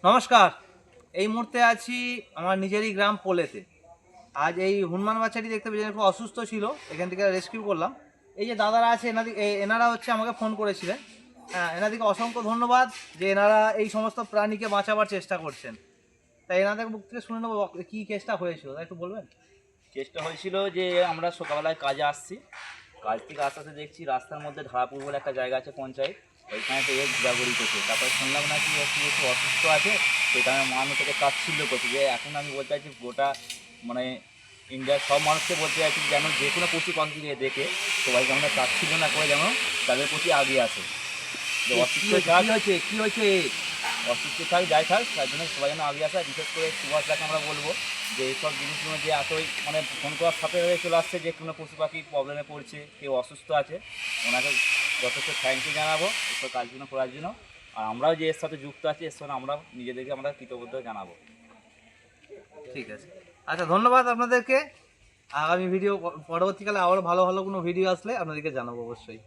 নমস্কার। এই মুহূর্তে আছি আমার নিজেরই গ্রাম পোলেতে। আজ এই হনুমান বাচ্চাটি দেখতে পেয়েছেন, একটু অসুস্থ ছিল, এখান থেকে রেস্কিউ করলাম। এই যে দাদারা আছে এনারা হচ্ছে আমাকে ফোন করেছিলেন। হ্যাঁ, এনাদেরকে অসংখ্য ধন্যবাদ যে এনারা এই সমস্ত প্রাণীকে বাঁচাবার চেষ্টা করছেন। তাই এনাদের মুখ থেকে শুনে নেবো কী কেসটা হয়েছিল, তাই একটু বলবেন? কেসটা হয়েছিল যে আমরা সকালবেলায় কাজে আসছি, কাজ থেকে আস্তে আস্তে দেখছি রাস্তার মধ্যে ধারাপুর বলে একটা জায়গা আছে পঞ্চায়েত, ওইখানে তো এর ঘোরাঘুরি করছে। তারপর শুনলাম নাকি একটু অসুস্থ আছে, সেই কারণে মানুষ থেকে তাচ্ছিল্য করছে। যে এখন আমি বলতে চাইছি গোটা মানে ইন্ডিয়ার সব মানুষকে বলতে চাইছি যেন যে কোনো পশু পাখিকে দেখে সবাইকে আমরা তাচ্ছিল্য না করে যেন তাদের প্রতি আগিয়ে আসে। যে অসুস্থ কী হয়েছে? অসুস্থ থাক যাই থাক তার জন্য সবাই যেন আগে আসে। বিশেষ করে সুভাষদাকে আমরা বলবো যে এইসব জিনিসগুলো যে এতই মানে ফোন করার সাথে সাথে চলে আসছে যে কোনো পশু পাখি প্রবলেমে পড়ছে, কেউ অসুস্থ আছে, ওনাকে যথেষ্ট থ্যাংক ইউ জানাবো এসব কাজগুলো করার জন্য। আর আমরাও যে এর সাথে যুক্ত আছি এর সঙ্গে আমরাও নিজেদেরকে আমরা কৃতজ্ঞতা জানাবো। ঠিক আছে, আচ্ছা, ধন্যবাদ আপনাদেরকে। আগামী ভিডিও পরবর্তীকালে আরও ভালো ভালো কোনো ভিডিও আসলে আপনাদেরকে জানাবো অবশ্যই।